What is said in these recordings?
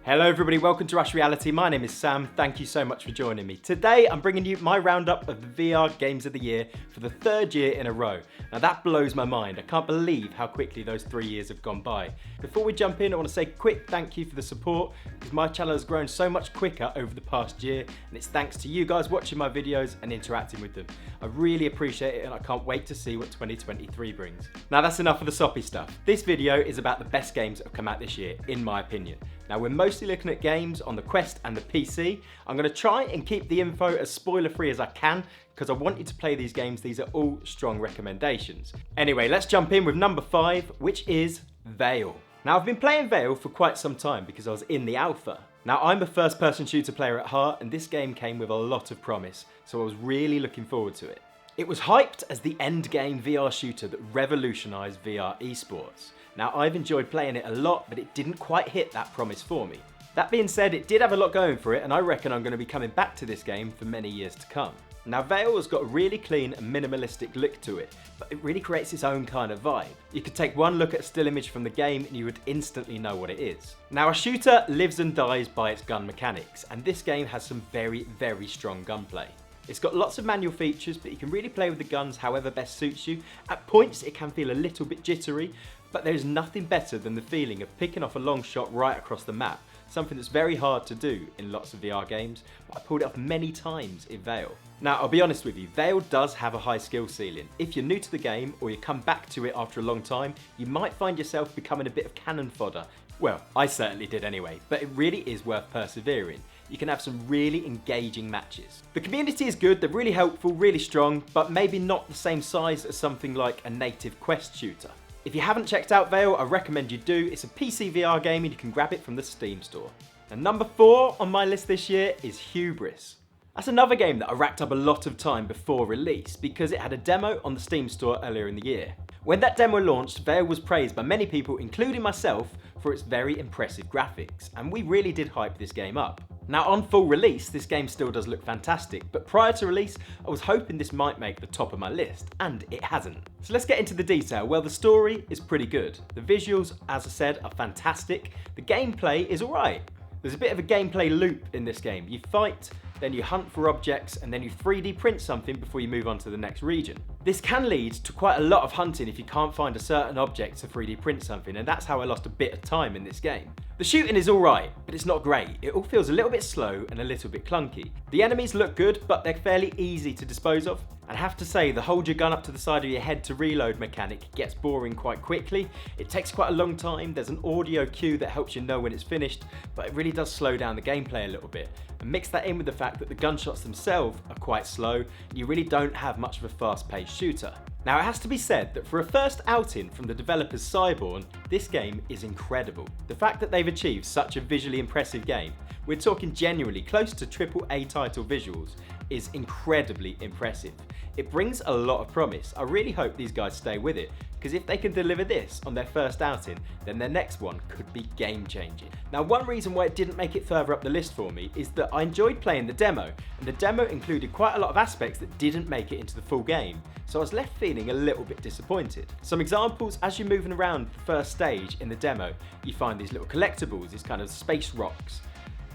Hello everybody, welcome to Rush Reality. My name is Sam, thank you so much for joining me. Today I'm bringing you my roundup of the VR games of the year for the third year in a row. Now that blows my mind, I can't believe how quickly those 3 years have gone by. Before we jump in, I want to say a quick thank you for the support, because my channel has grown so much quicker over the past year, and it's thanks to you guys watching my videos and interacting with them. I really appreciate it and I can't wait to see what 2023 brings. Now that's enough of the soppy stuff. This video is about the best games that have come out this year, in my opinion. Now we're mostly looking at games on the Quest and the PC. I'm going to try and keep the info as spoiler free as I can because I want you to play these games. These are all strong recommendations. Anyway, let's jump in with number 5, which is Vail. Now I've been playing Vail for quite some time because I was in the alpha. Now I'm a first person shooter player at heart and this game came with a lot of promise, so I was really looking forward to it. It was hyped as the end game VR shooter that revolutionised VR esports. Now I've enjoyed playing it a lot, but it didn't quite hit that promise for me. That being said, it did have a lot going for it and I reckon I'm going to be coming back to this game for many years to come. Now Vail has got a really clean and minimalistic look to it, but it really creates its own kind of vibe. You could take one look at a still image from the game and you would instantly know what it is. Now a shooter lives and dies by its gun mechanics, and this game has some very, very strong gunplay. It's got lots of manual features, but you can really play with the guns however best suits you. At points it can feel a little bit jittery, but there's nothing better than the feeling of picking off a long shot right across the map, something that's very hard to do in lots of VR games, but I pulled it off many times in Vail. Now I'll be honest with you, Vail does have a high skill ceiling. If you're new to the game or you come back to it after a long time, you might find yourself becoming a bit of cannon fodder. Well, I certainly did anyway, but it really is worth persevering. You can have some really engaging matches. The community is good, they're really helpful, really strong, but maybe not the same size as something like a native Quest shooter. If you haven't checked out Vail, I recommend you do. It's a PCVR game and you can grab it from the Steam store. And number 4 on my list this year is Hubris. That's another game that I racked up a lot of time before release because it had a demo on the Steam store earlier in the year. When that demo launched, Vail was praised by many people, including myself, for its very impressive graphics, and we really did hype this game up. Now on full release, this game still does look fantastic, but prior to release, I was hoping this might make the top of my list, and it hasn't. So let's get into the detail. Well, the story is pretty good. The visuals, as I said, are fantastic. The gameplay is alright. There's a bit of a gameplay loop in this game. You fight, then you hunt for objects, and then you 3D print something before you move on to the next region. This can lead to quite a lot of hunting if you can't find a certain object to 3D print something, and that's how I lost a bit of time in this game. The shooting is alright, but it's not great. It all feels a little bit slow and a little bit clunky. The enemies look good, but they're fairly easy to dispose of. And I have to say, the hold your gun up to the side of your head to reload mechanic gets boring quite quickly. It takes quite a long time. There's an audio cue that helps you know when it's finished, but it really does slow down the gameplay a little bit. And mix that in with the fact that the gunshots themselves are quite slow, and you really don't have much of a fast-paced shooter. Now it has to be said that for a first outing from the developers Cyborn, this game is incredible. The fact that they've achieved such a visually impressive game, we're talking genuinely close to AAA title visuals, is incredibly impressive. It brings a lot of promise. I really hope these guys stay with it, because if they can deliver this on their first outing, then their next one could be game changing. Now one reason why it didn't make it further up the list for me is that I enjoyed playing the demo, and the demo included quite a lot of aspects that didn't make it into the full game, so I was left feeling a little bit disappointed. Some examples: as you're moving around the first stage in the demo, you find these little collectibles, these kind of space rocks.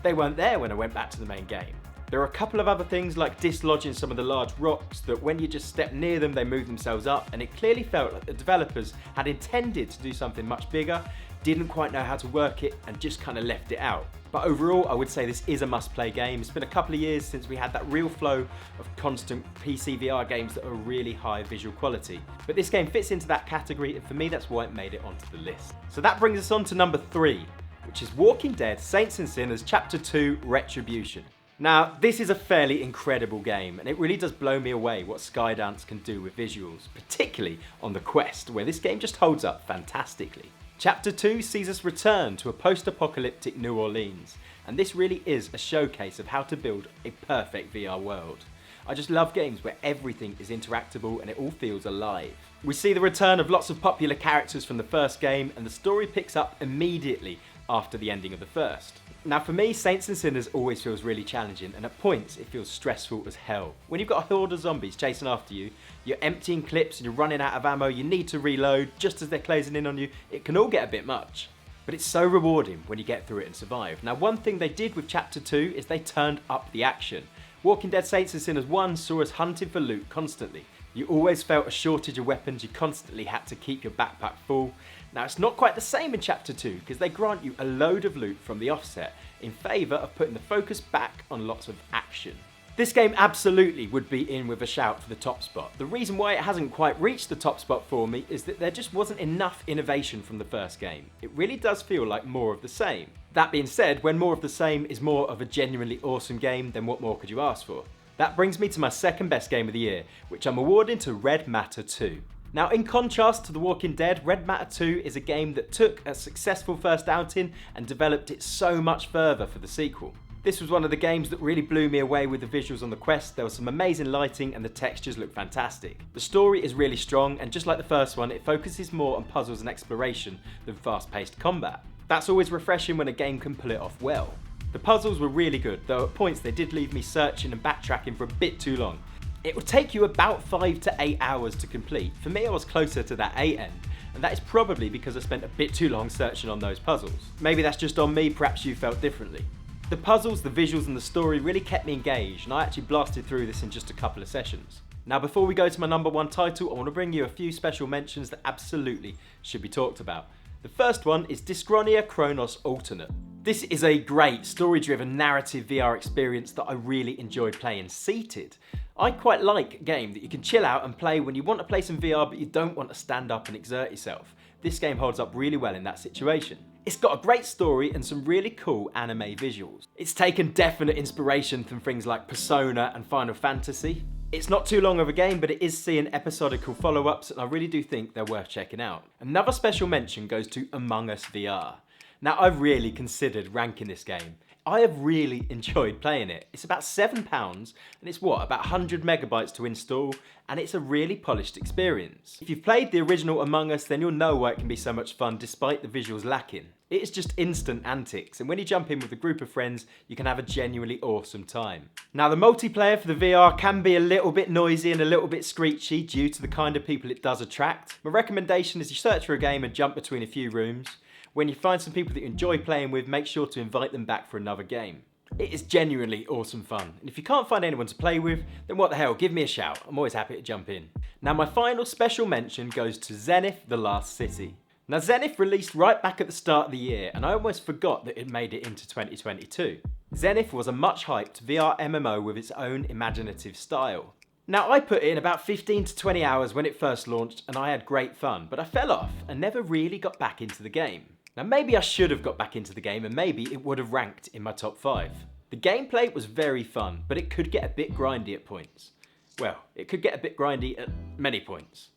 They weren't there when I went back to the main game. There are a couple of other things like dislodging some of the large rocks that when you just step near them they move themselves up, and it clearly felt like the developers had intended to do something much bigger, didn't quite know how to work it and just kind of left it out. But overall I would say this is a must play game. It's been a couple of years since we had that real flow of constant PCVR games that are really high visual quality. But this game fits into that category, and for me that's why it made it onto the list. So that brings us on to number 3, which is Walking Dead Saints and Sinners Chapter 2 Retribution. Now, this is a fairly incredible game, and it really does blow me away what Skydance can do with visuals, particularly on the Quest, where this game just holds up fantastically. Chapter 2 sees us return to a post-apocalyptic New Orleans, and this really is a showcase of how to build a perfect VR world. I just love games where everything is interactable and it all feels alive. We see the return of lots of popular characters from the first game, and the story picks up immediately after the ending of the first. Now for me, Saints and Sinners always feels really challenging, and at points it feels stressful as hell. When you've got a horde of zombies chasing after you, you're emptying clips and you're running out of ammo, you need to reload just as they're closing in on you, it can all get a bit much. but it's so rewarding when you get through it and survive. Now, one thing they did with Chapter 2 is they turned up the action. Walking Dead Saints and Sinners 1 saw us hunting for loot constantly. You always felt a shortage of weapons, you constantly had to keep your backpack full. Now, it's not quite the same in Chapter 2 because they grant you a load of loot from the offset in favour of putting the focus back on lots of action. This game absolutely would be in with a shout for the top spot. The reason why it hasn't quite reached the top spot for me is that there just wasn't enough innovation from the first game. It really does feel like more of the same. That being said, when more of the same is more of a genuinely awesome game, then what more could you ask for? That brings me to my second best game of the year, which I'm awarding to Red Matter 2. Now, in contrast to The Walking Dead, Red Matter 2 is a game that took a successful first outing and developed it so much further for the sequel. This was one of the games that really blew me away with the visuals on the quest. There was some amazing lighting and the textures look fantastic. The story is really strong, and just like the first one, it focuses more on puzzles and exploration than fast-paced combat. That's always refreshing when a game can pull it off well. The puzzles were really good, though at points they did leave me searching and backtracking for a bit too long. It would take you about 5 to 8 hours to complete. For me, I was closer to that 8 end, and that is probably because I spent a bit too long searching on those puzzles. Maybe that's just on me, perhaps you felt differently. The puzzles, the visuals and the story really kept me engaged, and I actually blasted through this in just a couple of sessions. Now, before we go to my number one title, I want to bring you a few special mentions that absolutely should be talked about. The first one is Dyschronia Chronos Alternate. This is a great story-driven narrative VR experience that I really enjoyed playing seated. I quite like a game that you can chill out and play when you want to play some VR but you don't want to stand up and exert yourself. This game holds up really well in that situation. It's got a great story and some really cool anime visuals. It's taken definite inspiration from things like Persona and Final Fantasy. It's not too long of a game, but it is seeing episodical follow-ups, and I really do think they're worth checking out. Another special mention goes to Among Us VR. Now, I've really considered ranking this game. I have really enjoyed playing it. It's about £7 and it's about 100 megabytes to install, and it's a really polished experience. If you've played the original Among Us, then you'll know why it can be so much fun despite the visuals lacking. It is just instant antics, and when you jump in with a group of friends, you can have a genuinely awesome time. Now, the multiplayer for the VR can be a little bit noisy and a little bit screechy due to the kind of people it does attract. My recommendation is you search for a game and jump between a few rooms. When you find some people that you enjoy playing with, make sure to invite them back for another game. It is genuinely awesome fun, and if you can't find anyone to play with, then what the hell, give me a shout. I'm always happy to jump in. Now, my final special mention goes to Zenith: The Last City. Now, Zenith released right back at the start of the year, and I almost forgot that it made it into 2022. Zenith was a much hyped VR MMO with its own imaginative style. Now, I put in about 15 to 20 hours when it first launched, and I had great fun, but I fell off and never really got back into the game. Now, maybe I should have got back into the game and maybe it would have ranked in my top 5. The gameplay was very fun, but it could get a bit grindy at points. Well, it could get a bit grindy at many points.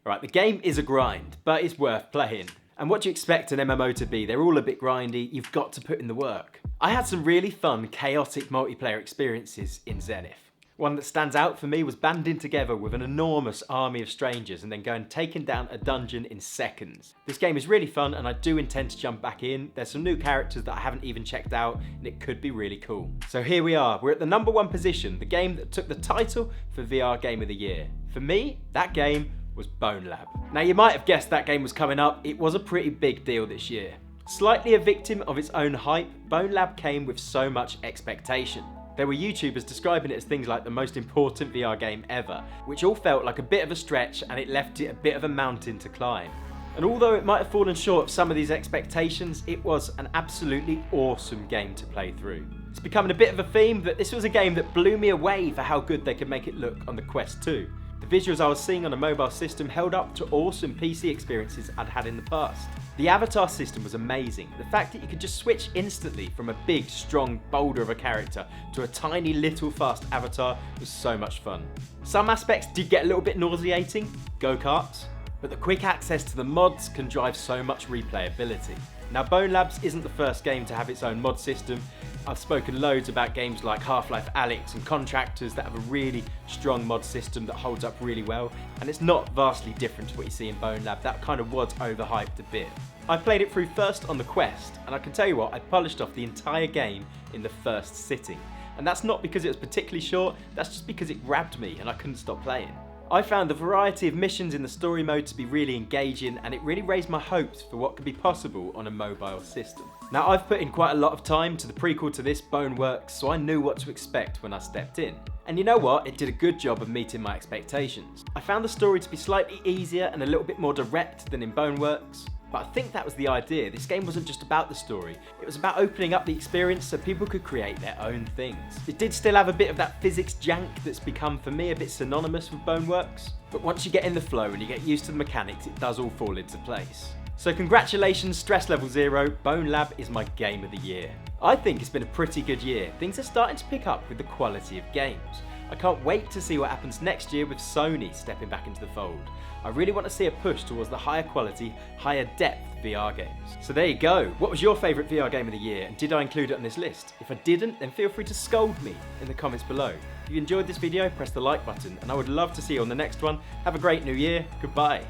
Alright, the game is a grind, but it's worth playing. And what do you expect an MMO to be? They're all a bit grindy, you've got to put in the work. I had some really fun, chaotic multiplayer experiences in Zenith. One that stands out for me was banding together with an enormous army of strangers and then going and taking down a dungeon in seconds. This game is really fun and I do intend to jump back in. There's some new characters that I haven't even checked out and it could be really cool. So here we are, we're at the number 1 position, the game that took the title for VR Game of the Year. For me, that game was Bonelab. Now, you might have guessed that game was coming up. It was a pretty big deal this year. Slightly a victim of its own hype, Bonelab came with so much expectation. There were YouTubers describing it as things like the most important VR game ever, which all felt like a bit of a stretch and it left it a bit of a mountain to climb. And although it might have fallen short of some of these expectations, it was an absolutely awesome game to play through. It's becoming a bit of a theme, but this was a game that blew me away for how good they could make it look on the Quest 2. The visuals I was seeing on a mobile system held up to awesome PC experiences I'd had in the past. The avatar system was amazing. The fact that you could just switch instantly from a big, strong boulder of a character to a tiny little fast avatar was so much fun. Some aspects did get a little bit nauseating, go-karts, but the quick access to the mods can drive so much replayability. Now, Bonelabs isn't the first game to have its own mod system. I've spoken loads about games like Half-Life Alyx and Contractors that have a really strong mod system that holds up really well, and it's not vastly different to what you see in Bonelab. That kind of was overhyped a bit. I played it through first on the Quest, and I can tell you what, I polished off the entire game in the first sitting. And that's not because it was particularly short, that's just because it grabbed me and I couldn't stop playing. I found the variety of missions in the story mode to be really engaging, and it really raised my hopes for what could be possible on a mobile system. Now, I've put in quite a lot of time to the prequel to this, Boneworks, so I knew what to expect when I stepped in. And you know what? It did a good job of meeting my expectations. I found the story to be slightly easier and a little bit more direct than in Boneworks. But I think that was the idea. This game wasn't just about the story, it was about opening up the experience so people could create their own things. It did still have a bit of that physics jank that's become for me a bit synonymous with Boneworks, but once you get in the flow and you get used to the mechanics, it does all fall into place. So congratulations, Stress Level 0, Bonelab is my game of the year. I think it's been a pretty good year. Things are starting to pick up with the quality of games. I can't wait to see what happens next year with Sony stepping back into the fold. I really want to see a push towards the higher quality, higher depth VR games. So there you go. What was your favourite VR game of the year, and did I include it on this list? If I didn't, then feel free to scold me in the comments below. If you enjoyed this video, press the like button, and I would love to see you on the next one. Have a great new year. Goodbye.